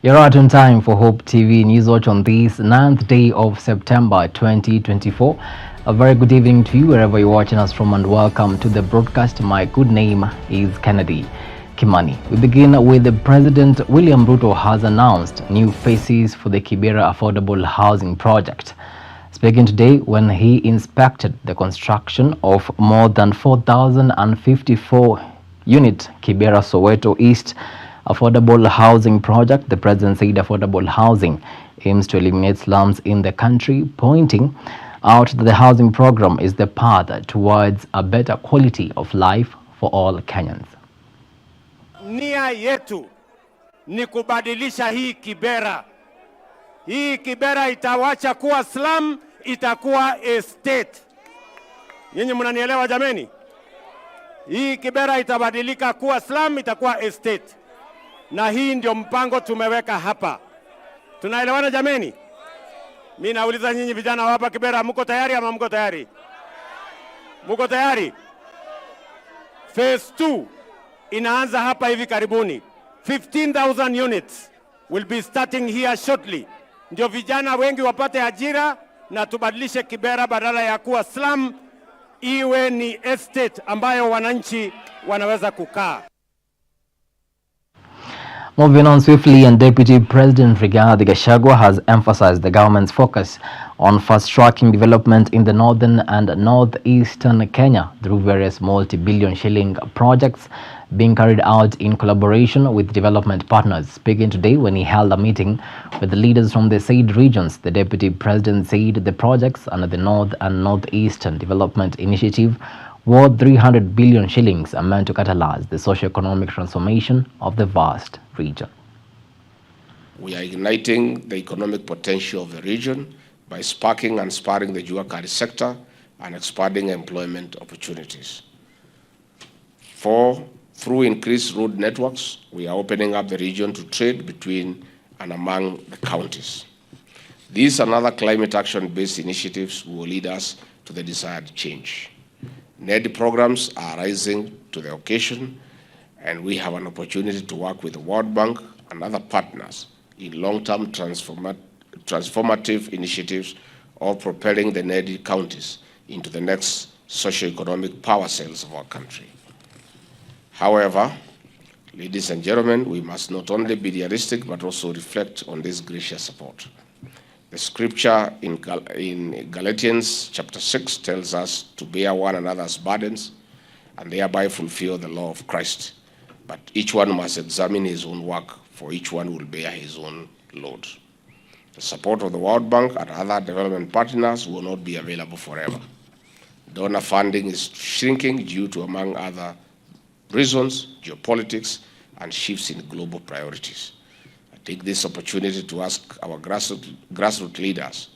You're right on time for Hope TV News Watch on this 9th day of September 2024. A very good evening to you wherever you're watching us from, and welcome to the broadcast. My good name is Kennedy Kimani. We begin with the President William Ruto has announced new phases for the Kibera Affordable Housing Project. Speaking today when he inspected the construction of more than 4,054 unit Kibera Soweto East Affordable Housing Project, the President said affordable housing aims to eliminate slums in the country, pointing out that the housing program is the path towards a better quality of life for all Kenyans. Nia yetu ni kubadilisha hii Kibera. Hii Kibera itawacha kuwa slum, itakuwa estate. Nyinyi mnanielewa jameni? Hii Kibera itabadilika kuwa slum, itakuwa estate. Na hii ndio mpango tumeweka hapa. Tunaelewana jameni? Mimi nauliza nyinyi vijana hapa Kibera, mko tayari ama mko tayari? Mko tayari? Phase 2 inaanza hapa hivi karibuni. 15,000 units will be starting here shortly. Ndio vijana wengi wapate ajira na tubadilishe Kibera badala ya kuwa slum iwe ni estate ambayo wananchi wanaweza kukaa. Moving on swiftly, and Deputy President Rigathi Gachagua has emphasized the government's focus on fast-tracking development in the northern and northeastern Kenya through various multi-billion shilling projects being carried out in collaboration with development partners. Speaking today when he held a meeting with the leaders from the said regions, the Deputy President said the projects under the North and Northeastern Development Initiative worth 300 billion shillings are meant to catalyze the socio-economic transformation of the vast region. We are igniting the economic potential of the region by sparking and spurring the Juakari sector and expanding employment opportunities. 4, through increased road networks, we are opening up the region to trade between and among the counties. These and other climate action-based initiatives will lead us to the desired change. NED programs are rising to the occasion, and we have an opportunity to work with the World Bank and other partners in long-term transformative initiatives of propelling the NED counties into the next socio-economic power cells of our country. However, ladies and gentlemen, we must not only be realistic but also reflect on this gracious support. The scripture in Galatians chapter 6 tells us to bear one another's burdens and thereby fulfill the law of Christ. But each one must examine his own work, for each one will bear his own load. The support of the World Bank and other development partners will not be available forever. Donor funding is shrinking due to, among other reasons, geopolitics and shifts in global priorities. Take this opportunity to ask our grassroots leaders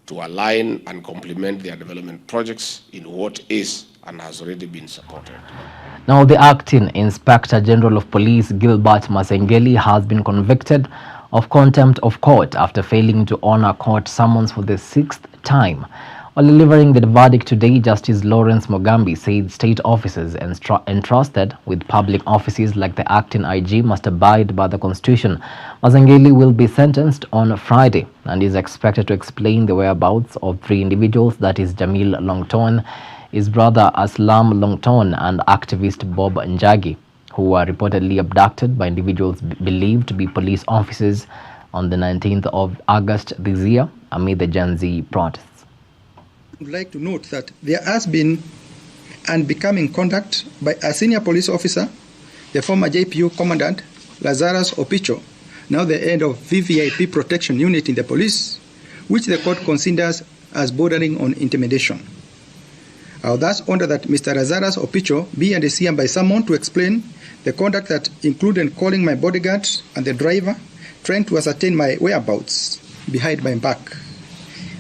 to align and complement their development projects in what is and has already been supported. Now, the acting Inspector General of Police, Gilbert Masengeli, has been convicted of contempt of court after failing to honor court summons for the 6th time. While delivering the verdict today, Justice Lawrence Mugambi said state officers entrusted with public offices like the acting IG must abide by the Constitution. Masengeli will be sentenced on Friday and is expected to explain the whereabouts of 3 individuals, that is Jamil Longton, his brother Aslam Longton, and activist Bob Njagi, who were reportedly abducted by individuals believed to be police officers on the 19th of August this year amid the Gen Z protests. I would like to note that there has been unbecoming conduct by a senior police officer, the former JPU Commandant Lazarus Opicho, now the head of VVIP Protection Unit in the police, which the court considers as bordering on intimidation. I would thus order that Mr. Lazarus Opicho be undeceived by someone to explain the conduct that included calling my bodyguard and the driver, trying to ascertain my whereabouts behind my back.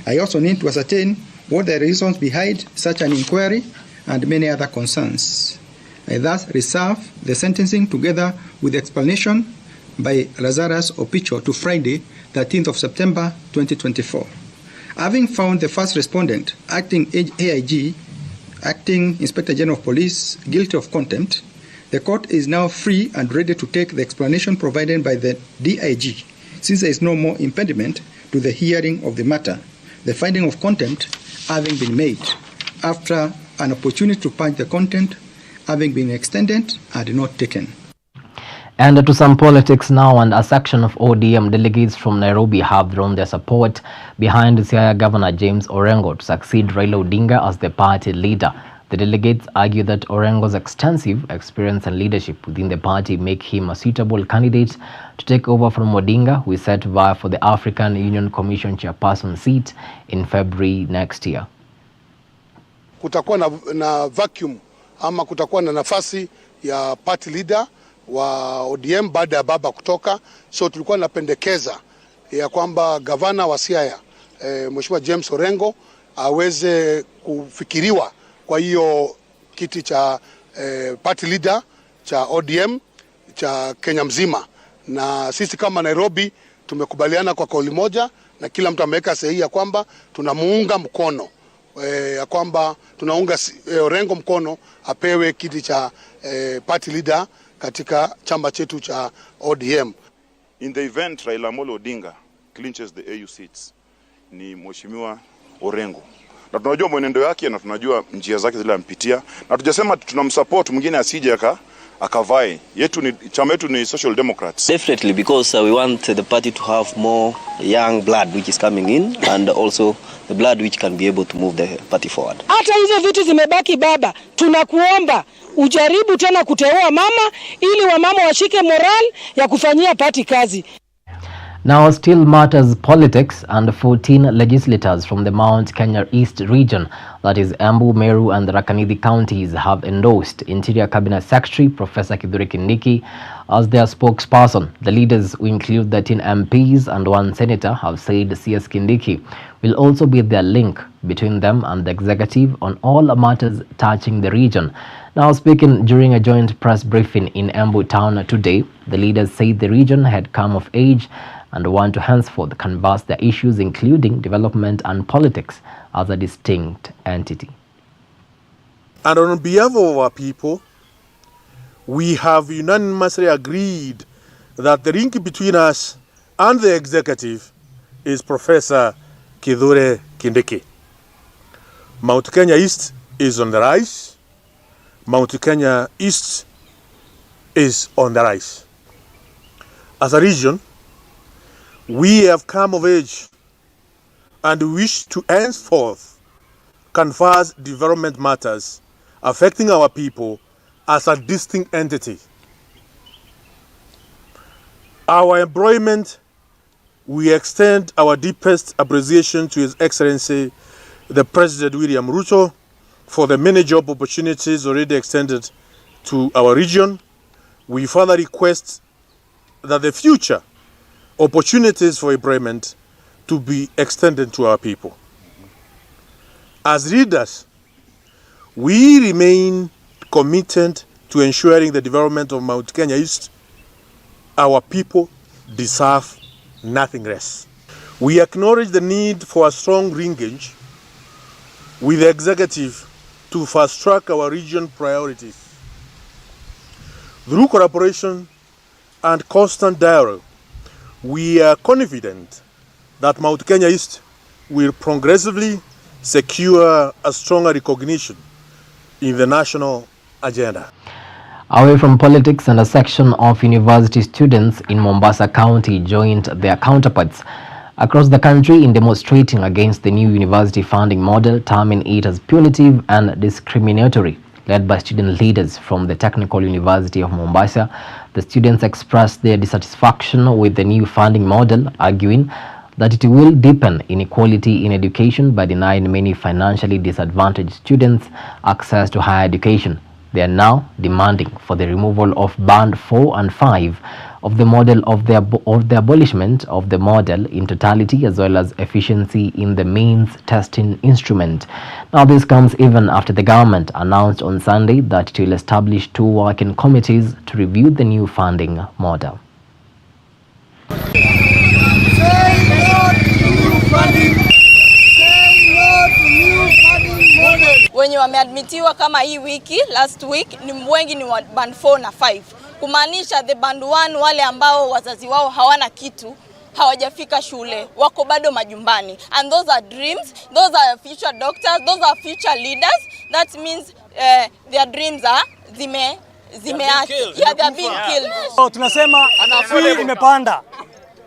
I also need to ascertain what the reasons behind such an inquiry and many other concerns. I thus reserve the sentencing together with the explanation by Lazarus Opicho to Friday, 13th of September 2024. Having found the first respondent, acting AIG, acting Inspector General of Police, guilty of contempt, the court is now free and ready to take the explanation provided by the DIG, since there is no more impediment to the hearing of the matter, the finding of contempt having been made after an opportunity to purge the content having been extended and not taken. And to some politics now, and a section of ODM delegates from Nairobi have thrown their support behind Siaya Governor James Orengo to succeed Raila Odinga as the party leader. The delegates argue that Orengo's extensive experience and leadership within the party make him a suitable candidate to take over from Odinga, who is set to vie for the African Union Commission chairperson seat in February next year. Kutakuwa na vacuum ama kutakuwa na nafasi ya party leader wa ODM baada ya baba kutoka, so tulikuwa napendekeza ya kwamba gavana wa Siaya Mheshimiwa James Orengo aweze kufikiriwa kwa hiyo kiti cha party leader cha ODM cha Kenya mzima, na sisi kama Nairobi tumekubaliana kwa kauli moja na kila mtu ameweka sahihi ya kwamba tunamuunga mkono ya kwamba tunaunga Orengo mkono apewe kiti cha party leader katika chama chetu cha ODM. In the event Raila Amolo Odinga clinches the AU seats, ni Mheshimiwa Orengo. Na tunajua mwenendo yake na tunajua njia zake zile ampitia. Na tujasema tunamsupport mwingine asije akavai. Chama yetu ni Social Democrats. Definitely, because we want the party to have more young blood which is coming in, and also the blood which can be able to move the party forward. Hata hizo vitu zimebaki baba, tunakuomba ujaribu tena kuteua mama ili wamama washike moral ya kufanyia party kazi. Now, still matters politics, and 14 legislators from the Mount Kenya East region, that is Embu, Meru and Rakanithi counties, have endorsed Interior Cabinet Secretary Professor Kithure Kindiki as their spokesperson. The leaders, who include 13 MPs and 1 senator, have said CS Kindiki will also be their link between them and the executive on all matters touching the region. Now, speaking during a joint press briefing in Embu town today, the leaders said the region had come of age and want to henceforth canvass their issues, including development and politics, as a distinct entity. And on behalf of our people, we have unanimously agreed that the link between us and the executive is Professor Kithure Kindiki. Mount Kenya East is on the rise. Mount Kenya East is on the rise. As a region, we have come of age and wish to henceforth canvass development matters affecting our people as a distinct entity. Our employment, we extend our deepest appreciation to His Excellency the President William Ruto for the many job opportunities already extended to our region. We further request that the future opportunities for employment to be extended to our people. As leaders, we remain committed to ensuring the development of Mount Kenya East. Our people deserve nothing less. We acknowledge the need for a strong linkage with the executive to fast-track our region priorities. Through collaboration and constant dialogue, we are confident that Mount Kenya East will progressively secure a stronger recognition in the national agenda. Away from politics, and a section of university students in Mombasa County joined their counterparts across the country in demonstrating against the new university funding model, terming it as punitive and discriminatory. Led by student leaders from the Technical University of Mombasa, the students expressed their dissatisfaction with the new funding model, arguing that it will deepen inequality in education by denying many financially disadvantaged students access to higher education. They are now demanding for the removal of Band 4 and 5 of the model, of the abolishment of the model in totality, as well as efficiency in the means testing instrument. Now, this comes even after the government announced on Sunday that it will establish 2 working committees to review the new funding model. Wenye wameadmitiwa kama hii wiki, last week, ni wengi ni band 4 na 5. Kumaanisha the band 1 wale ambao wazazi wao hawana kitu, hawajafika shule, wako bado majumbani. And those are dreams, those are future doctors, those are future leaders. That means their dreams are they are being killed. So, tunasema fee imepanda.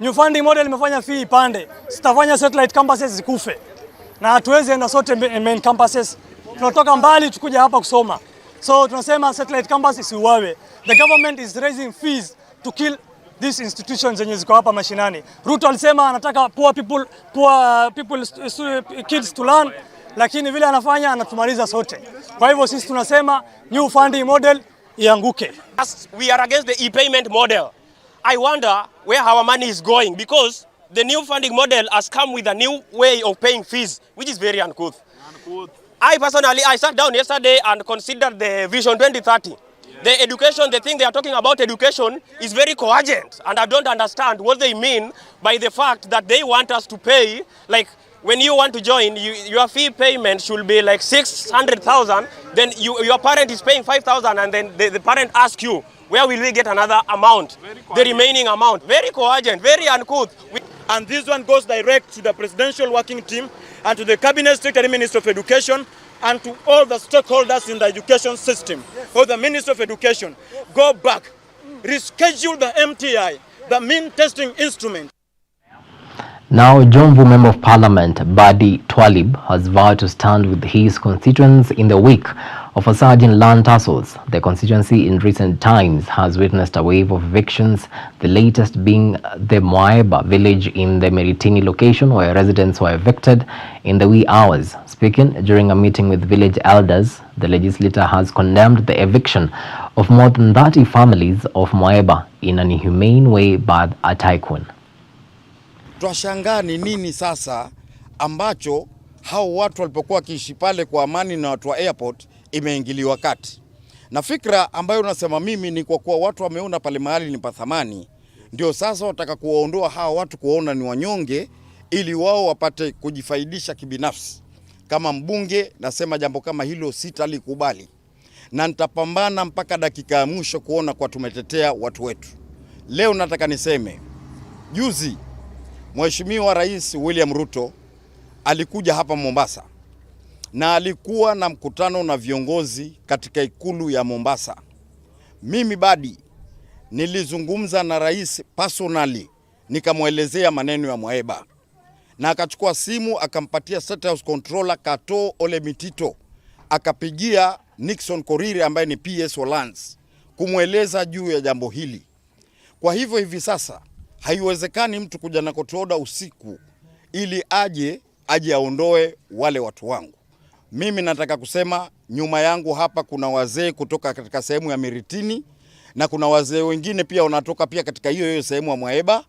New funding model imefanya fee ipande. Sitafanya satellite campuses zikufe. Na hatuwezi enda sote main campuses. Tunatoka mbali tukuja hapa kusoma. So tunasema satellite campus isiuawe. The government is raising fees to kill these institutions zenye ziko hapa mashinani. Ruto alisema anataka poor people kids to learn, lakini vile anafanya anatumaliza sote. Kwa hivyo sisi tunasema new funding model ianguke. We are against the e-payment model. I wonder where our money is going, because the new funding model has come with a new way of paying fees, which is very uncouth. I personally, I sat down yesterday and considered the Vision 2030. The education, the thing they are talking about education is very coherent, and I don't understand what they mean by the fact that they want us to pay, like when you want to join, your fee payment should be like 600,000, then your parent is paying 5,000, and then the parent asks you, where will we get another amount, the remaining amount? Very coherent, very uncouth. And this one goes direct to the presidential working team and to the cabinet secretary, Minister of Education, and to all the stakeholders in the education system, or the Minister of Education. Go back, reschedule the MTI, the mean testing instrument. Now, Jomvu Member of Parliament Badi Twalib has vowed to stand with his constituents in the wake of a surge in land tussles. The constituency in recent times has witnessed a wave of evictions, the latest being the Moeba village in the Meritini location, where residents were evicted in the wee hours. Speaking during a meeting with village elders, the legislator has condemned the eviction of more than 30 families of Moeba in an inhumane way by a tycoon. Twashangaa ni nini sasa ambacho hao watu walipokuwa wakiishi pale kwa amani na watu wa airport imeingiliwa kati. Na fikra ambayo unasema mimi ni kwa kuwa watu wameona pale mahali ni pa thamani, ndio sasa wataka kuwaondoa hao watu kuona ni wanyonge ili wao wapate kujifaidisha kibinafsi. Kama mbunge nasema jambo kama hilo sitalikubali, na nitapambana mpaka dakika ya mwisho kuona kwa tumetetea watu wetu. Leo nataka niseme, juzi Mheshimiwa Rais William Ruto alikuja hapa Mombasa na alikuwa na mkutano na viongozi katika ikulu ya Mombasa. Mimi Badi nilizungumza na rais personally, nikamwelezea maneno ya Moeba, na akachukua simu akampatia State House Controller Kato Ole Mitito, akapigia Nixon Koriri ambaye ni PS wa Lands kumweleza juu ya jambo hili. Kwa hivyo hivi sasa haiwezekani mtu kuja na kotoda usiku ili aje aondoe wale watu wangu. Mimi nataka kusema nyuma yangu hapa kuna wazee kutoka katika sehemu ya Miritini, na kuna wazee wengine pia wanatoka pia katika hiyo sehemu ya Moeba.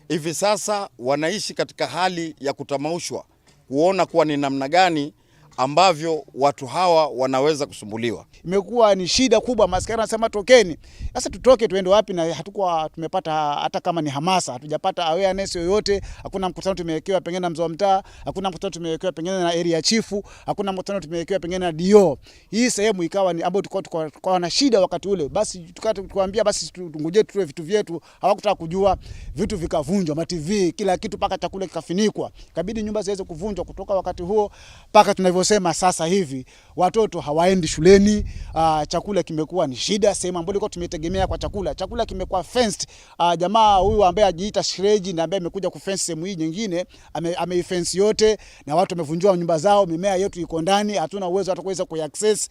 Hivi sasa wanaishi katika hali ya kutamaushwa kuona kuwa ni namna gani ambavyo watu hawa wanaweza kusumbuliwa. Imekuwa ni shida kubwa, maskari anasema tokeni. Sasa tutoke tuende wapi na hatukuwa tumepata hata kama ni hamasa, hatujapata awareness yoyote. Hakuna mkutano tumewekewa pengine na mzee wa mtaa, hakuna mkutano tumewekewa pengine na area chifu, hakuna mkutano tumewekewa pengine na DO. Hii sehemu ikawa ni ambapo tulikuwa na shida wakati ule. Basi tukaambia basi tungoje tuwe vitu vyetu, hawakutaka kujua, vitu vikavunjwa, ma TV, kila kitu paka chakula kikafinikwa. Ikabidi nyumba ziweze kuvunjwa kutoka wakati huo paka tunavyosema sasa hivi watoto hawaendi shuleni. Chakula kimekuwa ni shida, sehemu ambayo tulikuwa tumetegemea kwa chakula kimekuwa fenced. Jamaa huyu ambaye ajiita Shreji na ambaye amekuja kufence sehemu hii nyingine ameifence yote, na watu wamevunjwa nyumba zao, mimea yetu iko ndani, hatuna uwezo hata kuweza kuaccess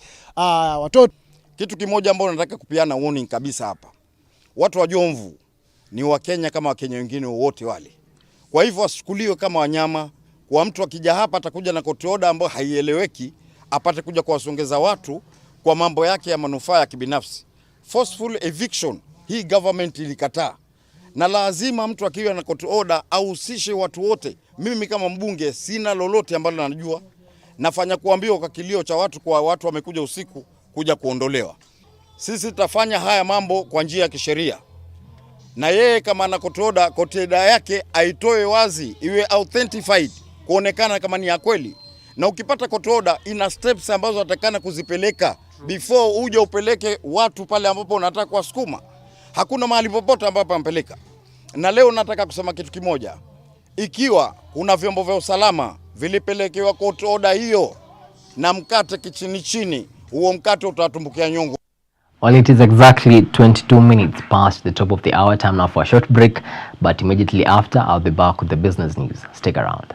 watoto. Kitu kimoja ambacho nataka kupiana warning kabisa hapa, watu wa Jomvu ni wa Kenya kama Wakenya wengine wote wale. Kwa hivyo wasichukuliwe kama wanyama. Kwa mtu akija hapa atakuja na court order ambayo haieleweki, apate kuja kuwasongeza watu kwa mambo yake ya manufaa ya kibinafsi. Forceful eviction hii government ilikataa, na lazima mtu akiwa na court order ahusishe watu wote. Mimi kama mbunge sina lolote ambalo najua, nafanya kuambiwa kwa kilio cha watu, kwa watu wamekuja usiku kuja kuondolewa. Sisi tutafanya haya mambo kwa njia ya kisheria, na yeye kama ana court order yake aitoe wazi, iwe authentified, kuonekana kama ni ya kweli. Na ukipata court order ina steps ambazo atakana kuzipeleka before uje upeleke watu pale ambapo unataka kuwasukuma. Hakuna mahali popote ambapo ampeleka. Na leo nataka kusema kitu kimoja. Ikiwa kuna vyombo vya usalama vilipelekewa court order hiyo na mkate kichini chini, huo mkate utatumbukia nyungu. Well, it is exactly 22 minutes past the top of the hour. Time now for a short break, but immediately after, I'll be back with the business news. Stick around.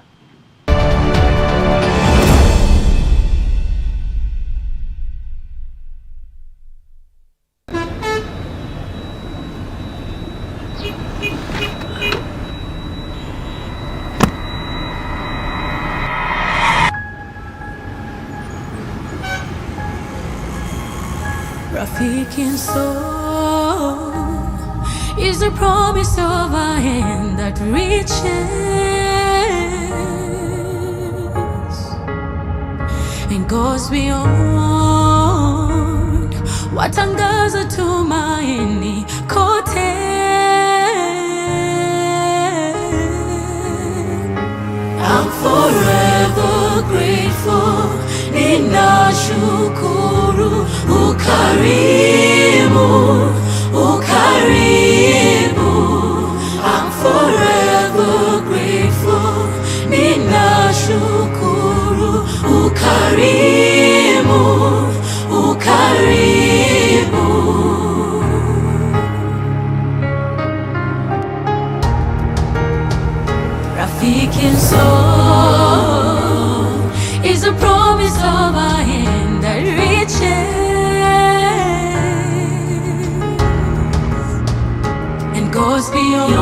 Rafiki soul is the promise of a hand that reaches and goes beyond watangaza tumaini kote. I'm forever grateful, ninashukuru ukarimu, ukarimu. I'm forever grateful, ninashukuru ukarimu, ukarimu. Rafiki soul is a promise of a hand that reaches and goes beyond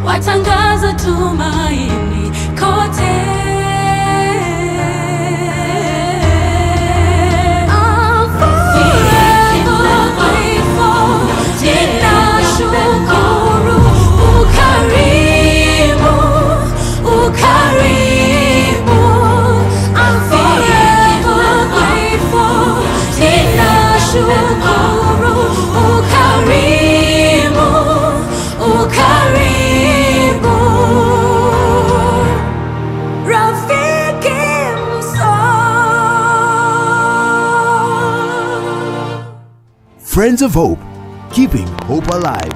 watangaza tumaini kote. I'm forever grateful, ninashukuru ukarimu, ukarimu. I'm forever grateful, ninashukuru ukarimu, ukarimu. Rafiki msoul. Friends of Hope, keeping hope alive.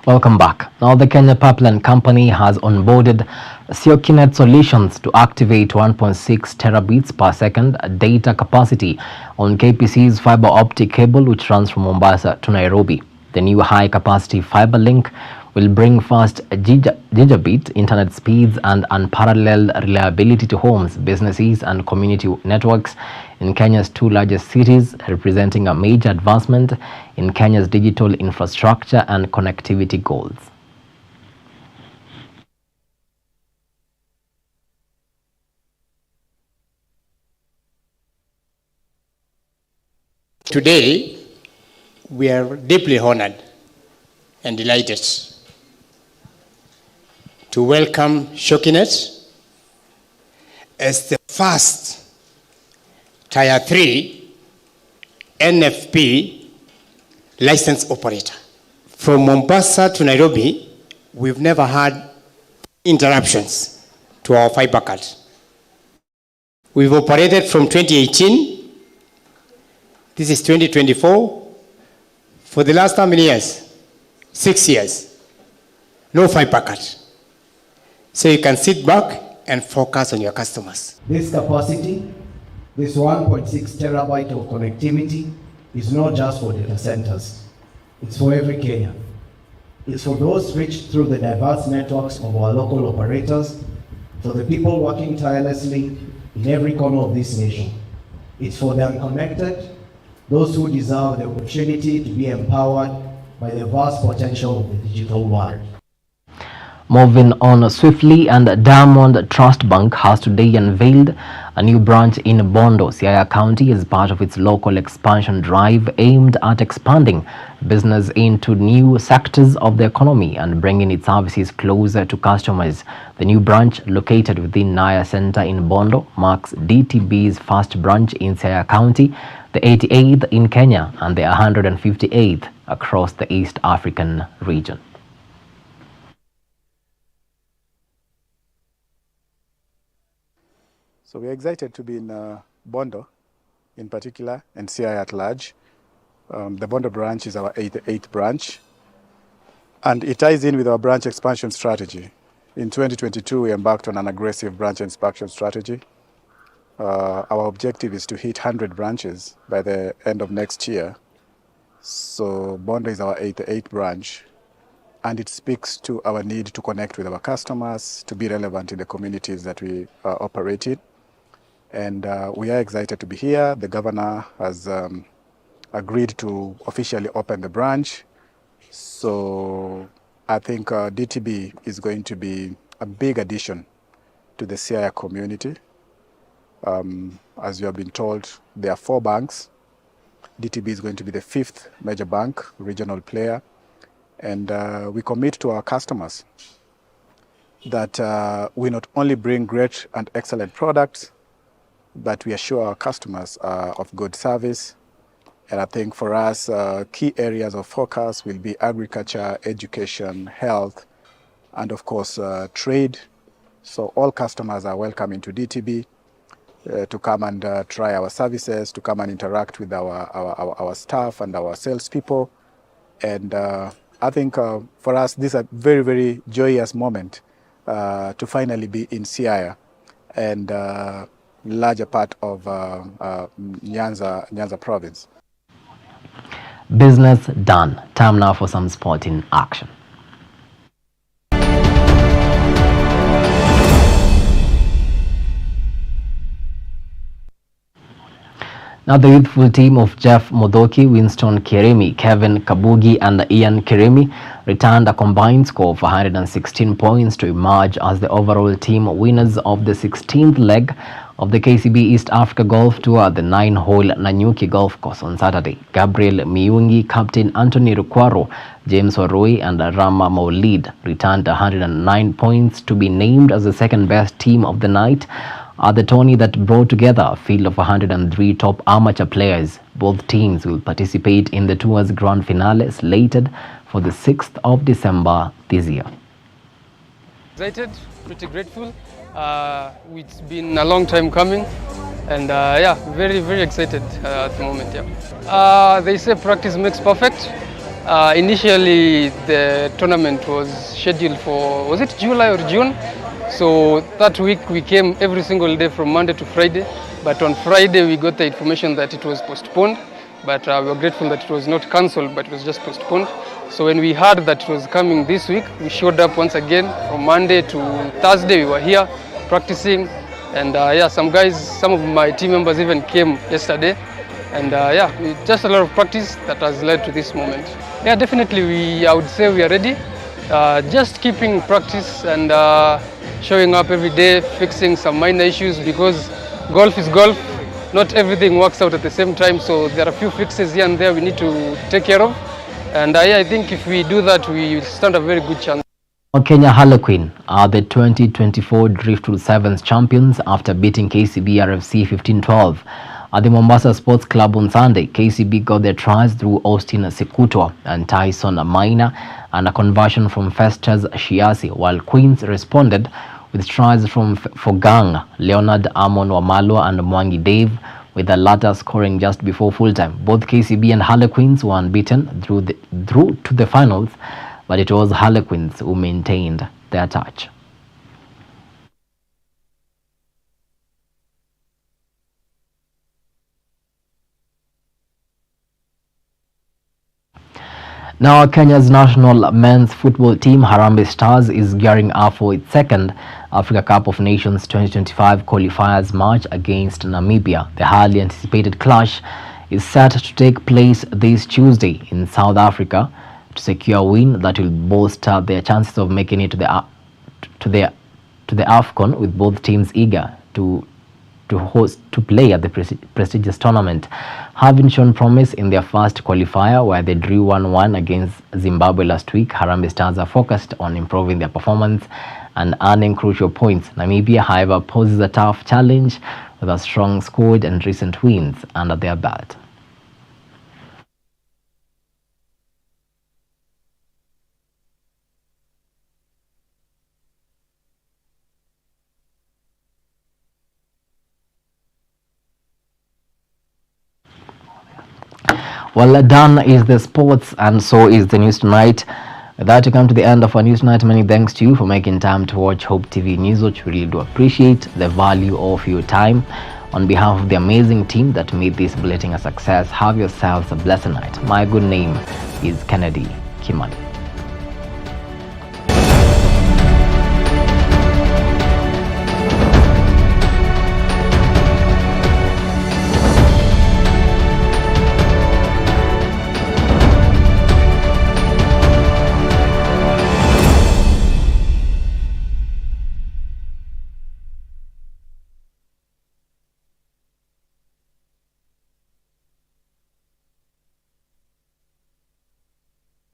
Welcome back. Now, the Kenya Pipeline Company has onboarded SecureNet solutions to activate 1.6 terabits per second data capacity on KPC's fiber optic cable, which runs from Mombasa to Nairobi. The new high-capacity fiber link will bring fast gigabit internet speeds and unparalleled reliability to homes, businesses, and community networks in Kenya's two largest cities, representing a major advancement in Kenya's digital infrastructure and connectivity goals. Today, we are deeply honored and delighted to welcome SecureNet as the first Tier 3 NFP licensed operator. From Mombasa to Nairobi, we've never had interruptions to our fiber cut. We've operated from 2018. This is 2024. For the last how many years? 6 years. No fiber cut. So you can sit back and focus on your customers. This capacity, this 1.6 terabyte of connectivity, is not just for data centers. It's for every Kenyan. It's for those reached through the diverse networks of our local operators, for the people working tirelessly in every corner of this nation. It's for the unconnected, those who deserve the opportunity to be empowered by the vast potential of the digital world. Moving on swiftly, and Diamond Trust Bank has today unveiled a new branch in Bondo, Siaya County, as part of its local expansion drive aimed at expanding business into new sectors of the economy and bringing its services closer to customers. The new branch, located within Naya Center in Bondo, marks DTB's first branch in Siaya County, the 88th in Kenya and the 158th across the East African region. So we're excited to be in Bondo in particular and CI at large. The Bondo branch is our eighth branch, and it ties in with our branch expansion strategy. In 2022, we embarked on an aggressive branch expansion strategy. Our objective is to hit 100 branches by the end of next year. So Bondo is our eighth branch, and it speaks to our need to connect with our customers, to be relevant in the communities that we operate in. And we are excited to be here. The governor has agreed to officially open the branch. So I think DTB is going to be a big addition to the CI community. As you have been told, there are 4 banks. DTB is going to be the 5th major bank, regional player. And we commit to our customers that we not only bring great and excellent products, but we assure our customers of good service. And I think for us, key areas of focus will be agriculture, education, health, and of course, trade. So all customers are welcome into DTB to come and try our services, to come and interact with our staff and our salespeople. And I think for us, this is a very, very joyous moment to finally be in Siaya and larger part of Nyanza province. Business done. Time now for some sporting action. Now the youthful team of Jeff Modoki, Winston Kiremi, Kevin Kabugi and Ian Kiremi returned a combined score of 116 points to emerge as the overall team winners of the 16th leg of the KCB East Africa Golf Tour at the 9-hole Nanyuki Golf Course on Saturday. Gabriel Miungi, Captain Anthony Rukwaro, James Warui and Rama Maulid returned 109 points to be named as the second best team of the night at the tourney that brought together a field of 103 top amateur players. Both teams will participate in the tour's grand finale slated for the 6th of December this year. Excited, pretty grateful. It's been a long time coming, and yeah, very, very excited at the moment. Yeah. They say practice makes perfect. Initially, the tournament was scheduled for, was it July or June? So that week we came every single day from Monday to Friday, but on Friday we got the information that it was postponed, but we were grateful that it was not cancelled, but it was just postponed. So when we heard that it was coming this week, we showed up once again. From Monday to Thursday we were here practicing, and yeah, some of my team members even came yesterday, and yeah, just a lot of practice that has led to this moment. Yeah, definitely I would say we are ready. Just keeping practice and showing up every day, fixing some minor issues, because golf is golf. Not everything works out at the same time, so there are a few fixes here and there we need to take care of. And yeah, I think if we do that, we stand a very good chance. Kenya Harlequin are the 2024 Driftwood Sevens champions after beating KCB RFC 15-12. At the Mombasa Sports Club on Sunday, KCB got their tries through Austin Sekutwa and Tyson Maina and a conversion from Festus Shiasi, while Queens responded with tries from Fogang, Leonard Amon Wamalo and Mwangi Dave, with the latter scoring just before full-time. Both KCB and Harlequins were unbeaten through to the finals, but it was Harlequins who maintained their touch. Now, Kenya's national men's football team, Harambee Stars, is gearing up for its second Africa Cup of Nations 2025 qualifiers match against Namibia. The highly anticipated clash is set to take place this Tuesday in South Africa to secure a win that will bolster their chances of making it to the AFCON, with both teams eager to play at the prestigious tournament. Having shown promise in their first qualifier where they drew 1-1 against Zimbabwe last week, Harambee Stars are focused on improving their performance and earning crucial points. Namibia, however, poses a tough challenge with a strong squad and recent wins under their belt. Well, done is the sports, and so is the news tonight. With that, we come to the end of our news tonight. Many thanks to you for making time to watch Hope TV News, which we really do appreciate the value of your time. On behalf of the amazing team that made this bulletin a success, have yourselves a blessed night. My good name is Kennedy Kimani.